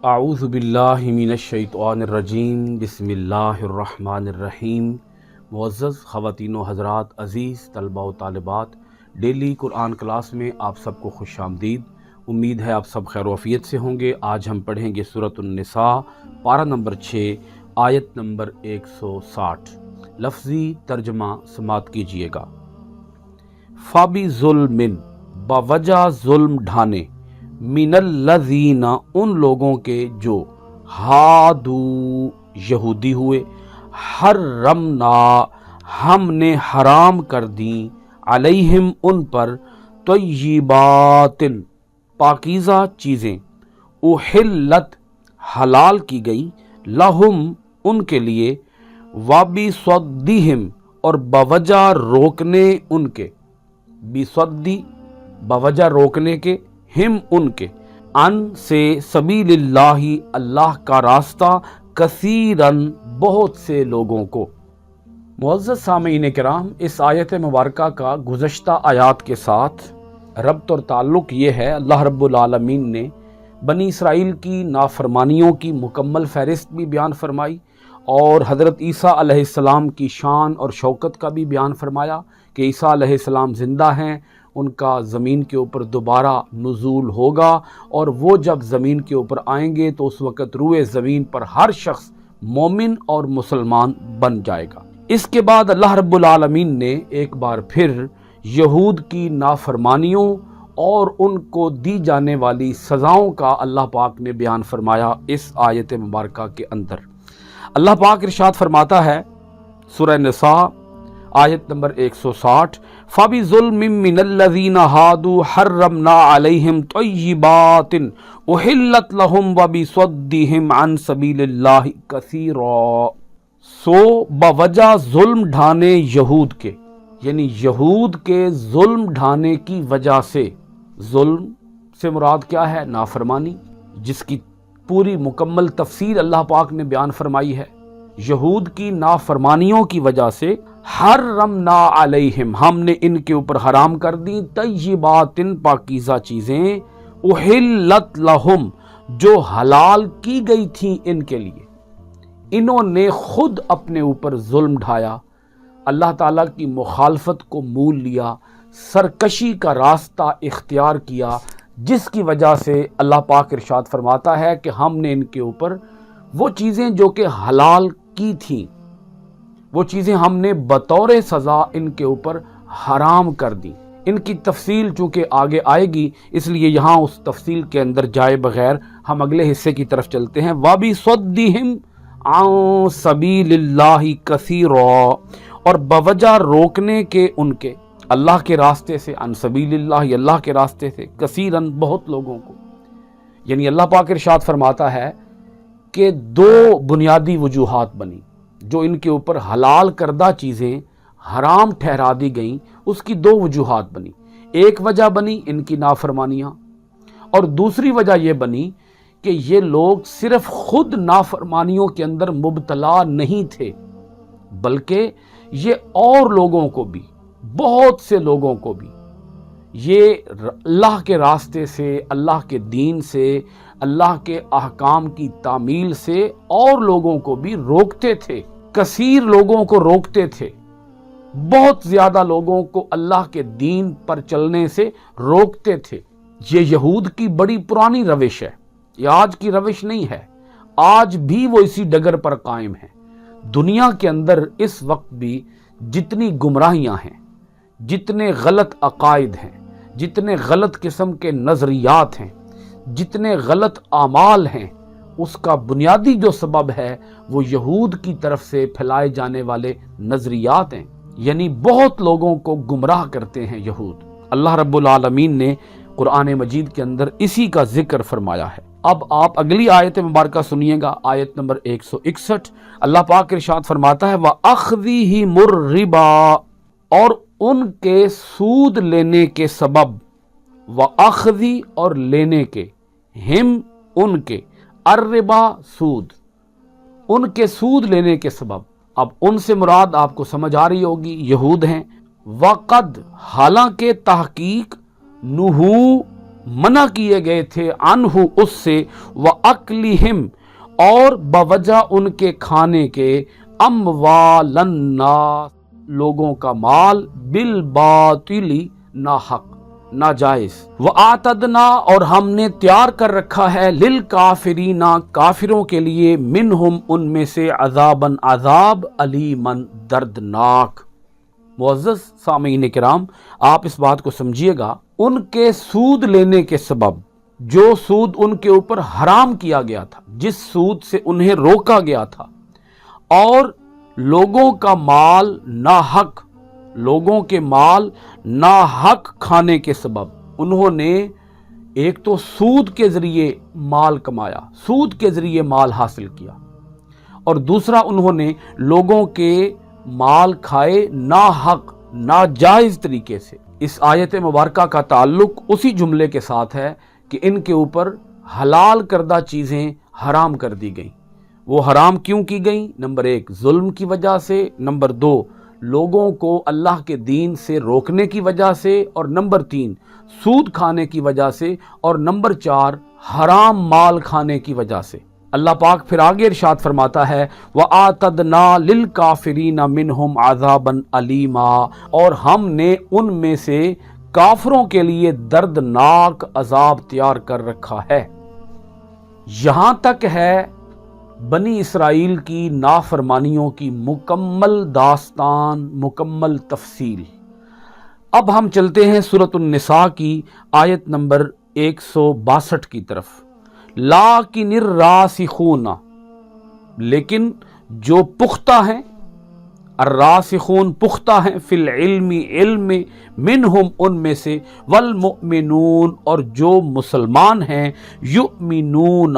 اعوذ باللہ من الشیطان الرجیم بسم اللہ الرحمن الرحیم۔ معزز خواتین و حضرات، عزیز طلباء و طالبات، ڈیلی قرآن کلاس میں آپ سب کو خوش آمدید۔ امید ہے آپ سب خیر و عافیت سے ہوں گے۔ آج ہم پڑھیں گے سورۃ النساء، پارہ نمبر 6، آیت نمبر 160۔ لفظی ترجمہ سماعت کیجئے گا۔ فَبِ ظُلْمٍ، بوجہ ظلم ڈھانے، من الذین، ان لوگوں کے جو ہادو یہودی ہوئے، حرمنا، ہم نے حرام کر دیں، علیہم، ان پر، طیبات، پاکیزہ چیزیں، احلت، حلال کی گئی، لہم، ان کے لیے، وبصدہم، اور بوجہ روکنے ان کے، بصدی، بوجہ روکنے کے، ہم، ان کے، ان سے، سبیل اللہ، اللہ کا راستہ، کثیرن، بہت سے لوگوں کو۔ معزز سامعین کرام، اس آیت مبارکہ کا گزشتہ آیات کے ساتھ ربط اور تعلق یہ ہے، اللہ رب العالمین نے بنی اسرائیل کی نافرمانیوں کی مکمل فہرست بھی بیان فرمائی، اور حضرت عیسیٰ علیہ السلام کی شان اور شوکت کا بھی بیان فرمایا کہ عیسیٰ علیہ السلام زندہ ہیں، ان کا زمین کے اوپر دوبارہ نزول ہوگا، اور وہ جب زمین کے اوپر آئیں گے تو اس وقت روئے زمین پر ہر شخص مومن اور مسلمان بن جائے گا۔ اس کے بعد اللہ رب العالمین نے ایک بار پھر یہود کی نافرمانیوں اور ان کو دی جانے والی سزاؤں کا اللہ پاک نے بیان فرمایا اس آیت مبارکہ کے اندر۔ اللہ پاک ارشاد فرماتا ہے سورہ نساء آیت نمبر 160، فَبِظُلْمٍ مِّنَ الَّذِينَ هَادُوا حَرَّمْنَا عَلَيْهِمْ طَيِّبَاتٍ أُحِلَّتْ لَهُمْ وَبِصَدِّهِمْ عَن سَبِيلِ اللَّهِ كَثِيرًا۔ سو بوجہ ظلم ڈھانے یہود کے، یعنی یہود کے ظلم ڈھانے کی وجہ سے، ظلم سے مراد کیا ہے؟ نافرمانی، جس کی پوری مکمل تفصیل اللہ پاک نے بیان فرمائی ہے۔ یہود کی نافرمانیوں کی وجہ سے حرمنا علیہم، ہم نے ان کے اوپر حرام کر دی، طیبات، پاکیزہ چیزیں، احلت لہم، جو حلال کی گئی تھیں ان کے لیے۔ انہوں نے خود اپنے اوپر ظلم ڈھایا، اللہ تعالیٰ کی مخالفت کو مول لیا، سرکشی کا راستہ اختیار کیا، جس کی وجہ سے اللہ پاک ارشاد فرماتا ہے کہ ہم نے ان کے اوپر وہ چیزیں جو کہ حلال کی تھیں، وہ چیزیں ہم نے بطور سزا ان کے اوپر حرام کر دی۔ ان کی تفصیل چونکہ آگے آئے گی، اس لیے یہاں اس تفصیل کے اندر جائے بغیر ہم اگلے حصے کی طرف چلتے ہیں۔ وَبِصَدِّهِمْ عَن سَبِيلِ اللَّهِ كَثِيرًا، اور بوجہ روکنے کے ان کے، اللہ کے راستے سے، عن سبیل اللہ، اللہ کے راستے سے، کثیرن، بہت لوگوں کو۔ یعنی اللہ پاک ارشاد فرماتا ہے کہ دو بنیادی وجوہات بنی جو ان کے اوپر حلال کردہ چیزیں حرام ٹھہرا دی گئیں، اس کی دو وجوہات بنی۔ ایک وجہ بنی ان کی نافرمانیاں، اور دوسری وجہ یہ بنی کہ یہ لوگ صرف خود نافرمانیوں کے اندر مبتلا نہیں تھے، بلکہ یہ اور لوگوں کو بھی، بہت سے لوگوں کو بھی، یہ اللہ کے راستے سے، اللہ کے دین سے، اللہ کے احکام کی تعمیل سے اور لوگوں کو بھی روکتے تھے، کثیر لوگوں کو روکتے تھے، بہت زیادہ لوگوں کو اللہ کے دین پر چلنے سے روکتے تھے۔ یہ یہود کی بڑی پرانی روش ہے، یہ آج کی روش نہیں ہے، آج بھی وہ اسی ڈگر پر قائم ہے۔ دنیا کے اندر اس وقت بھی جتنی گمراہیاں ہیں، جتنے غلط عقائد ہیں، جتنے غلط قسم کے نظریات ہیں، جتنے غلط اعمال ہیں، اس کا بنیادی جو سبب ہے وہ یہود کی طرف سے پھیلائے جانے والے نظریات ہیں، یعنی بہت لوگوں کو گمراہ کرتے ہیں یہود۔ اللہ رب العالمین نے قرآن مجید کے اندر اسی کا ذکر فرمایا ہے۔ اب آپ اگلی آیت مبارکہ سنیے گا، آیت نمبر 161۔ اللہ پاک ارشاد فرماتا ہے وَأَخْذِهِمُ الرِّبَا، اور ان کے سود لینے کے سبب، وَأَخْذِ، اور لینے کے، ہم، ان کے، الربا، سود، ان کے سود لینے کے سبب۔ اب ان سے مراد آپ کو سمجھ آ رہی ہوگی، یہود ہیں۔ وقد، حالانکہ تحقیق، نہو، منع کیے گئے تھے عنہ اس سے، وَأَكْلِهِمْ اور بوجہ ان کے کھانے کے، اموال الناس لوگوں کا مال، بالباطل ناحق ناجائز، وَآتَدْنَا اور ہم نے تیار کر رکھا ہے، للکافرین کافروں کے لیے، منہم ان میں سے، عذاباً عذاب، علیماً دردناک۔ معزز سامعین کرام، آپ اس بات کو سمجھیے گا، ان کے سود لینے کے سبب، جو سود ان کے اوپر حرام کیا گیا تھا، جس سود سے انہیں روکا گیا تھا، اور لوگوں کا مال ناحق، لوگوں کے مال ناحق کھانے کے سبب، انہوں نے ایک تو سود کے ذریعے مال کمایا، سود کے ذریعے مال حاصل کیا، اور دوسرا انہوں نے لوگوں کے مال کھائے ناحق ناجائز طریقے سے۔ اس آیت مبارکہ کا تعلق اسی جملے کے ساتھ ہے کہ ان کے اوپر حلال کردہ چیزیں حرام کر دی گئیں۔ وہ حرام کیوں کی گئیں؟ نمبر 1 ظلم کی وجہ سے، نمبر 2 لوگوں کو اللہ کے دین سے روکنے کی وجہ سے، اور نمبر 3 سود کھانے کی وجہ سے، اور نمبر 4 حرام مال کھانے کی وجہ سے۔ اللہ پاک پھر آگے ارشاد فرماتا ہے، وَآتَدْنَا لِلْكَافِرِينَ مِنْهُمْ عَذَابًا أَلِيمًا اور ہم نے ان میں سے کافروں کے لیے دردناک عذاب تیار کر رکھا ہے۔ یہاں تک ہے بنی اسرائیل کی نافرمانیوں کی مکمل داستان، مکمل تفصیل۔ اب ہم چلتے ہیں سورۃ النساء کی آیت نمبر 162 کی طرف۔ لَٰكِنِ الرَّاسِخُونَ لیکن جو پختہ ہیں، الراسخون پختہ ہیں، فی العلم علم میں، منہم ان میں سے، والمؤمنون اور جو مسلمان ہیں، یؤمنون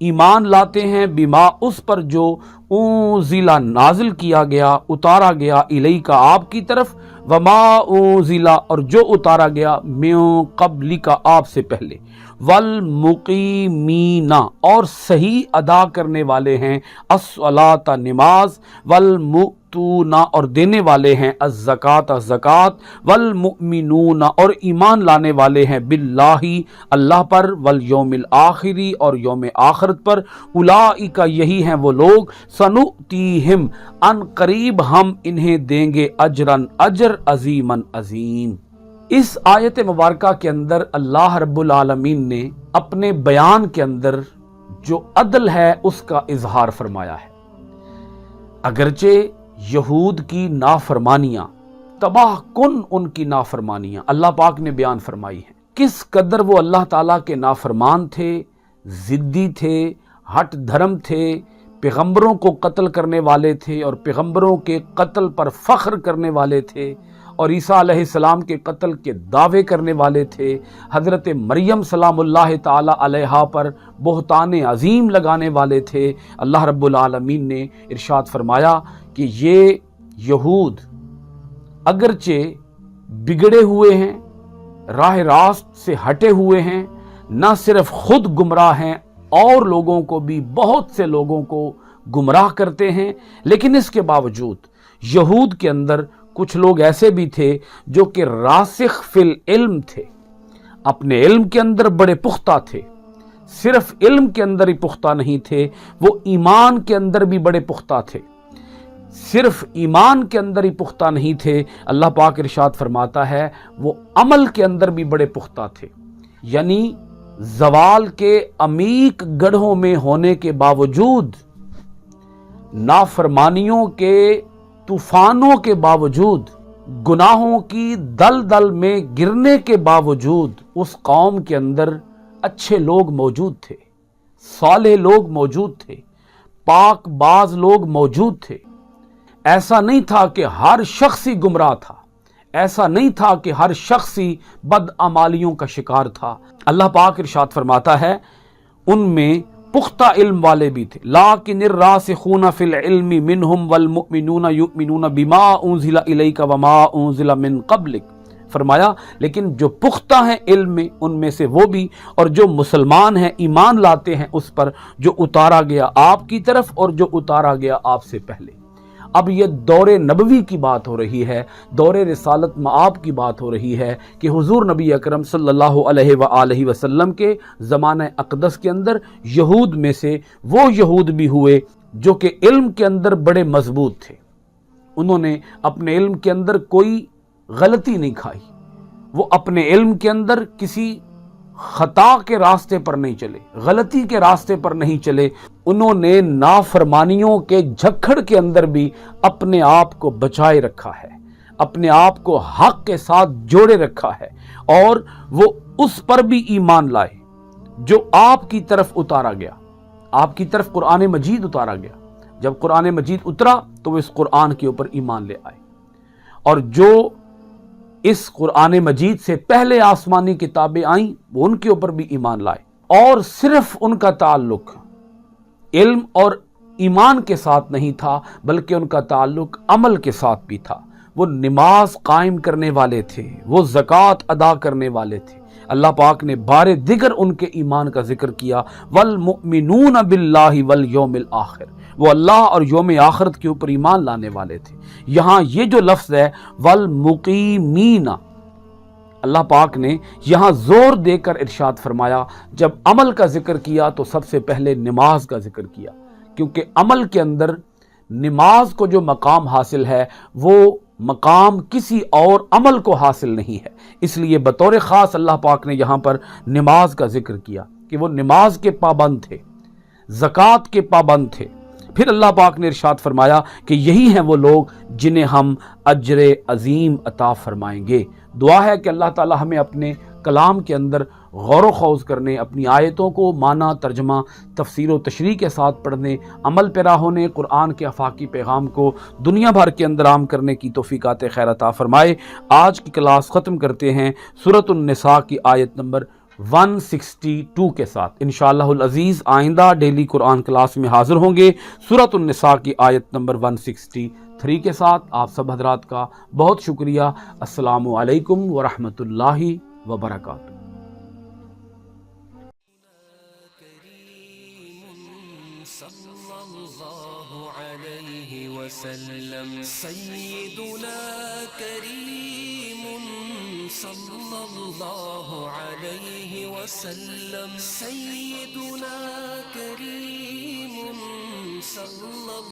ایمان لاتے ہیں، بما اس پر جو انزل نازل کیا گیا، اتارا گیا، الیک آپ کی طرف، وما انزل اور جو اتارا گیا، من قبل کا آپ سے پہلے، والمقیمین اور صحیح ادا کرنے والے ہیں، الصلاۃ نماز، والمؤتون اور دینے والے ہیں، الزکوٰۃ زکوٰۃ، والمؤمنون اور ایمان لانے والے ہیں، باللہ اللہ پر، والیوم الآخری اور یوم آخرت پر، اولئک یہی ہیں وہ لوگ، سنؤتیہم ان قریب ہم انہیں دیں گے، اجرن اجر، عظیمن عظیم۔ اس آیت مبارکہ کے اندر اللہ رب العالمین نے اپنے بیان کے اندر جو عدل ہے اس کا اظہار فرمایا ہے۔ اگرچہ یہود کی نافرمانیاں، تباہ کن ان کی نافرمانیاں اللہ پاک نے بیان فرمائی ہیں، کس قدر وہ اللہ تعالیٰ کے نافرمان تھے، ضدی تھے، ہٹ دھرم تھے، پیغمبروں کو قتل کرنے والے تھے اور پیغمبروں کے قتل پر فخر کرنے والے تھے، اور عیسیٰ علیہ السلام کے قتل کے دعوے کرنے والے تھے، حضرت مریم سلام اللہ تعالی علیہا پر بہتان عظیم لگانے والے تھے۔ اللہ رب العالمین نے ارشاد فرمایا کہ یہ یہود اگرچہ بگڑے ہوئے ہیں، راہ راست سے ہٹے ہوئے ہیں، نہ صرف خود گمراہ ہیں اور لوگوں کو بھی، بہت سے لوگوں کو گمراہ کرتے ہیں، لیکن اس کے باوجود یہود کے اندر کچھ لوگ ایسے بھی تھے جو کہ راسخ فی العلم تھے، اپنے علم کے اندر بڑے پختہ تھے، صرف علم کے اندر ہی پختہ نہیں تھے، وہ ایمان کے اندر بھی بڑے پختہ تھے، صرف ایمان کے اندر ہی پختہ نہیں تھے، اللہ پاک ارشاد فرماتا ہے وہ عمل کے اندر بھی بڑے پختہ تھے۔ یعنی زوال کے عمیق گڑھوں میں ہونے کے باوجود، نافرمانیوں کے طوفانوں کے باوجود، گناہوں کی دلدل میں گرنے کے باوجود، اس قوم کے اندر اچھے لوگ موجود تھے، صالح لوگ موجود تھے، پاک باز لوگ موجود تھے۔ ایسا نہیں تھا کہ ہر شخص ہی گمراہ تھا، ایسا نہیں تھا کہ ہر شخص ہی بدعمالیوں کا شکار تھا۔ اللہ پاک ارشاد فرماتا ہے ان میں پختہ علم والے بھی تھے، لیکن الراسخون فی العلم منہم والمؤمنون یؤمنون بما انزل الیک وما انزل من قبلک، فرمایا لیکن جو پختہ ہیں علم میں ان میں سے وہ بھی، اور جو مسلمان ہیں ایمان لاتے ہیں اس پر جو اتارا گیا آپ کی طرف اور جو اتارا گیا آپ سے پہلے۔ اب یہ دور نبوی کی بات ہو رہی ہے، دور رسالت مآب کی بات ہو رہی ہے کہ حضور نبی اکرم صلی اللہ علیہ وآلہ وسلم کے زمانہ اقدس کے اندر یہود میں سے وہ یہود بھی ہوئے جو کہ علم کے اندر بڑے مضبوط تھے، انہوں نے اپنے علم کے اندر کوئی غلطی نہیں کھائی، وہ اپنے علم کے اندر کسی خطا کے راستے پر نہیں چلے، غلطی کے راستے پر نہیں چلے، انہوں نے نافرمانیوں کے جھکڑ کے اندر بھی اپنے آپ کو بچائے رکھا ہے، اپنے آپ کو حق کے ساتھ جوڑے رکھا ہے، اور وہ اس پر بھی ایمان لائے جو آپ کی طرف اتارا گیا، آپ کی طرف قرآن مجید اتارا گیا۔ جب قرآن مجید اترا تو وہ اس قرآن کے اوپر ایمان لے آئے، اور جو اس قرآن مجید سے پہلے آسمانی کتابیں آئیں وہ ان کے اوپر بھی ایمان لائے، اور صرف ان کا تعلق علم اور ایمان کے ساتھ نہیں تھا بلکہ ان کا تعلق عمل کے ساتھ بھی تھا۔ وہ نماز قائم کرنے والے تھے، وہ زکوٰۃ ادا کرنے والے تھے۔ اللہ پاک نے بار دیگر ان کے ایمان کا ذکر کیا، والمؤمنون باللہ والیوم الآخر، وہ اللہ اور یوم آخرت کے اوپر ایمان لانے والے تھے۔ یہاں یہ جو لفظ ہے والمقیمین، اللہ پاک نے یہاں زور دے کر ارشاد فرمایا، جب عمل کا ذکر کیا تو سب سے پہلے نماز کا ذکر کیا، کیونکہ عمل کے اندر نماز کو جو مقام حاصل ہے وہ مقام کسی اور عمل کو حاصل نہیں ہے، اس لیے بطور خاص اللہ پاک نے یہاں پر نماز کا ذکر کیا کہ وہ نماز کے پابند تھے، زکوٰۃ کے پابند تھے۔ پھر اللہ پاک نے ارشاد فرمایا کہ یہی ہیں وہ لوگ جنہیں ہم اجر عظیم عطا فرمائیں گے۔ دعا ہے کہ اللہ تعالی ہمیں اپنے کلام کے اندر غور و خوض کرنے، اپنی آیتوں کو معنی، ترجمہ، تفسیر و تشریح کے ساتھ پڑھنے، عمل پیرا ہونے، قرآن کے آفاقی پیغام کو دنیا بھر کے اندر عام کرنے کی توفیقات خیر عطا فرمائے۔ آج کی کلاس ختم کرتے ہیں سورۃ النساء کی آیت نمبر 162 کے ساتھ۔ انشاءاللہ العزیز آئندہ ڈیلی قرآن کلاس میں حاضر ہوں گے سورۃ النساء کی آیت نمبر 163 کے ساتھ۔ آپ سب حضرات کا بہت شکریہ۔ السلام علیکم ورحمۃ اللہ وبرکاتہ۔ سیدنا کریم صلی اللہ علیہ وسلم، سیدنا کریم صلی اللہ